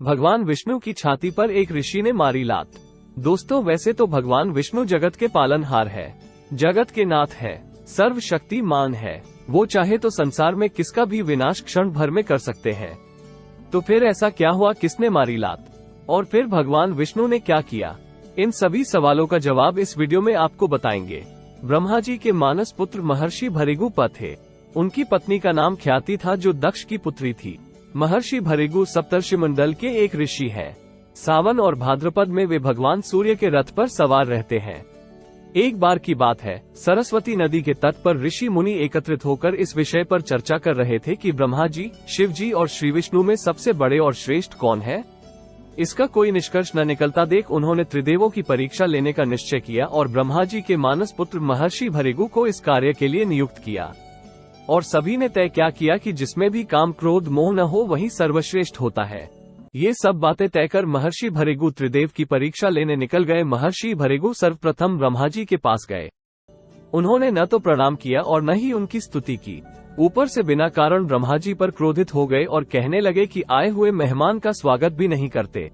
भगवान विष्णु की छाती पर एक ऋषि ने मारी लात। दोस्तों, वैसे तो भगवान विष्णु जगत के पालनहार है, जगत के नाथ है, सर्वशक्तिमान है। वो चाहे तो संसार में किसका भी विनाश क्षण भर में कर सकते हैं। तो फिर ऐसा क्या हुआ, किसने मारी लात, और फिर भगवान विष्णु ने क्या किया? इन सभी सवालों का जवाब इस वीडियो में आपको बताएंगे। ब्रह्मा जी के मानस पुत्र महर्षि भृगु थे। उनकी पत्नी का नाम ख्याति था, जो दक्ष की पुत्री थी। महर्षि भृगु सप्तर्षि मंडल के एक ऋषि हैं। सावन और भाद्रपद में वे भगवान सूर्य के रथ पर सवार रहते हैं। एक बार की बात है, सरस्वती नदी के तट पर ऋषि मुनि एकत्रित होकर इस विषय पर चर्चा कर रहे थे कि ब्रह्मा जी, शिव जी और श्री विष्णु में सबसे बड़े और श्रेष्ठ कौन है। इसका कोई निष्कर्ष न निकलता देख उन्होंने त्रिदेवों की परीक्षा लेने का निश्चय किया और ब्रह्मा जी के मानस पुत्र महर्षि भृगु को इस कार्य के लिए नियुक्त किया। और सभी ने तय क्या किया कि जिसमें भी काम क्रोध मोह न हो वही सर्वश्रेष्ठ होता है। ये सब बातें तय कर महर्षि भृगु त्रिदेव की परीक्षा लेने निकल गए। महर्षि भृगु सर्वप्रथम ब्रह्मा जी के पास गए। उन्होंने न तो प्रणाम किया और न ही उनकी स्तुति की। ऊपर से बिना कारण ब्रह्मा जी पर क्रोधित हो गए और कहने लगे कि आए हुए मेहमान का स्वागत भी नहीं करते।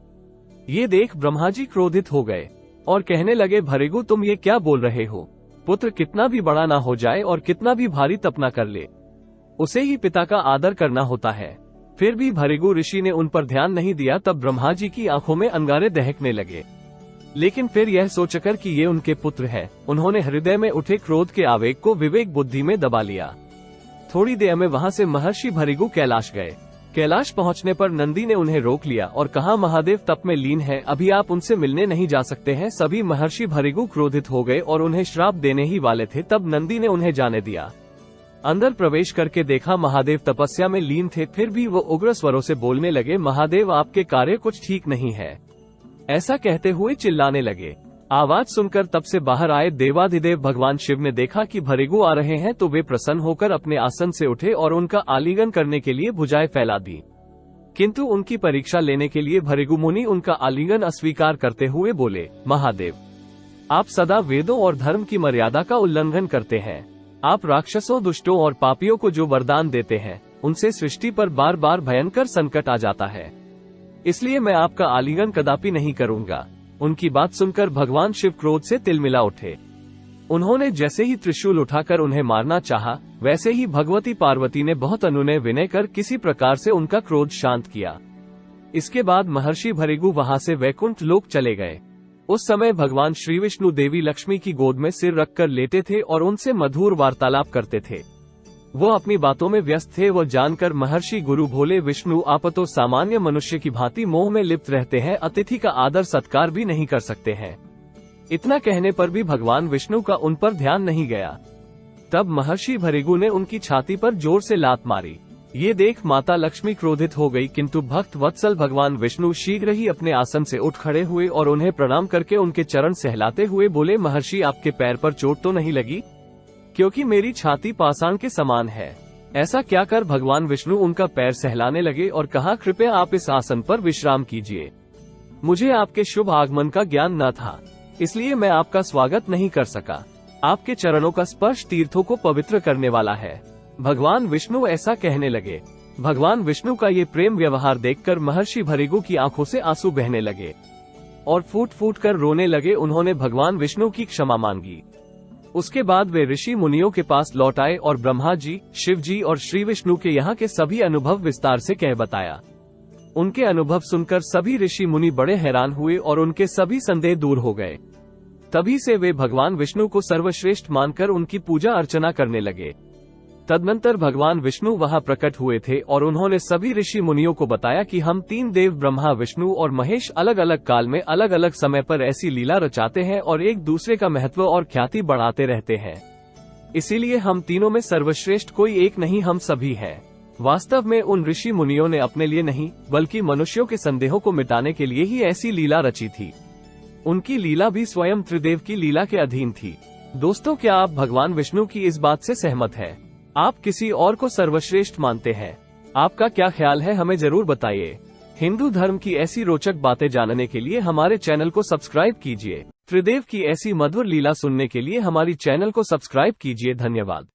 ये देख ब्रह्मा जी क्रोधित हो गए और कहने लगे, भृगु तुम ये क्या बोल रहे हो? पुत्र कितना भी बड़ा ना हो जाए और कितना भी भारी तपना कर ले, उसे ही पिता का आदर करना होता है। फिर भी भृगु ऋषि ने उन पर ध्यान नहीं दिया। तब ब्रह्मा जी की आंखों में अंगारे दहकने लगे। लेकिन फिर यह सोचकर कि ये उनके पुत्र हैं, उन्होंने हृदय में उठे क्रोध के आवेग को विवेक बुद्धि में दबा लिया। थोड़ी देर में वहां से महर्षि भृगु कैलाश गए। कैलाश पहुंचने पर नंदी ने उन्हें रोक लिया और कहा, महादेव तप में लीन है, अभी आप उनसे मिलने नहीं जा सकते हैं। सभी महर्षि भृगु क्रोधित हो गए और उन्हें श्राप देने ही वाले थे। तब नंदी ने उन्हें जाने दिया। अंदर प्रवेश करके देखा महादेव तपस्या में लीन थे। फिर भी वो उग्र स्वरों से बोलने लगे, महादेव आपके कार्य कुछ ठीक नहीं है। ऐसा कहते हुए चिल्लाने लगे। आवाज सुनकर तब से बाहर आए देवाधिदेव भगवान शिव ने देखा कि भृगु आ रहे हैं तो वे प्रसन्न होकर अपने आसन से उठे और उनका आलिंगन करने के लिए भुजाएं फैला दी। किंतु उनकी परीक्षा लेने के लिए भृगु मुनि उनका आलिंगन अस्वीकार करते हुए बोले, महादेव आप सदा वेदों और धर्म की मर्यादा का उल्लंघन करते हैं। आप राक्षसों, दुष्टों और पापियों को जो वरदान देते हैं उनसे सृष्टि पर बार बार भयंकर संकट आ जाता है, इसलिए मैं आपका आलिंगन कदापि नहीं करूंगा। उनकी बात सुनकर भगवान शिव क्रोध से तिलमिला उठे। उन्होंने जैसे ही त्रिशूल उठाकर उन्हें मारना चाहा, वैसे ही भगवती पार्वती ने बहुत अनुनय विनय कर किसी प्रकार से उनका क्रोध शांत किया। इसके बाद महर्षि भृगु वहां से वैकुंठ लोक चले गए। उस समय भगवान श्री विष्णु देवी लक्ष्मी की गोद में सिर रखकर लेटे थे और उनसे मधुर वार्तालाप करते थे। वो अपनी बातों में व्यस्त थे। वो जानकर महर्षि गुरु भोले, विष्णु आप तो सामान्य मनुष्य की भांति मोह में लिप्त रहते हैं, अतिथि का आदर सत्कार भी नहीं कर सकते हैं। इतना कहने पर भी भगवान विष्णु का उन पर ध्यान नहीं गया। तब महर्षि भृगु ने उनकी छाती पर जोर से लात मारी। ये देख माता लक्ष्मी क्रोधित हो गई, किंतु भक्त वत्सल भगवान विष्णु शीघ्र ही अपने आसन से उठ खड़े हुए और उन्हें प्रणाम करके उनके चरण सहलाते हुए बोले, महर्षि आपके पैर पर चोट तो नहीं लगी? क्योंकि मेरी छाती पाषाण के समान है। ऐसा क्या कर भगवान विष्णु उनका पैर सहलाने लगे और कहा, कृपया आप इस आसन पर विश्राम कीजिए। मुझे आपके शुभ आगमन का ज्ञान न था, इसलिए मैं आपका स्वागत नहीं कर सका। आपके चरणों का स्पर्श तीर्थों को पवित्र करने वाला है। भगवान विष्णु ऐसा कहने लगे। भगवान विष्णु का ये प्रेम व्यवहार देखकर महर्षि भृगु की आंखों से आंसू बहने लगे और फूट फूट कर रोने लगे। उन्होंने भगवान विष्णु की क्षमा मांगी। उसके बाद वे ऋषि मुनियों के पास लौट आए और ब्रह्मा जी, शिव जी और श्री विष्णु के यहाँ के सभी अनुभव विस्तार से कह बताया। उनके अनुभव सुनकर सभी ऋषि मुनि बड़े हैरान हुए और उनके सभी संदेह दूर हो गए। तभी से वे भगवान विष्णु को सर्वश्रेष्ठ मानकर उनकी पूजा अर्चना करने लगे। तदनंतर भगवान विष्णु वहां प्रकट हुए थे और उन्होंने सभी ऋषि मुनियों को बताया कि हम तीन देव ब्रह्मा, विष्णु और महेश अलग अलग काल में अलग अलग समय पर ऐसी लीला रचाते हैं और एक दूसरे का महत्व और ख्याति बढ़ाते रहते हैं। इसीलिए हम तीनों में सर्वश्रेष्ठ कोई एक नहीं, हम सभी हैं। वास्तव में उन ऋषि मुनियों ने अपने लिए नहीं बल्कि मनुष्यों के संदेहों को मिटाने के लिए ही ऐसी लीला रची थी। उनकी लीला भी स्वयं त्रिदेव की लीला के अधीन थी। दोस्तों, क्या आप भगवान विष्णु की इस बात से सहमत हैं? आप किसी और को सर्वश्रेष्ठ मानते हैं? आपका क्या ख्याल है, हमें जरूर बताइए। हिंदू धर्म की ऐसी रोचक बातें जानने के लिए हमारे चैनल को सब्सक्राइब कीजिए। त्रिदेव की ऐसी मधुर लीला सुनने के लिए हमारी चैनल को सब्सक्राइब कीजिए। धन्यवाद।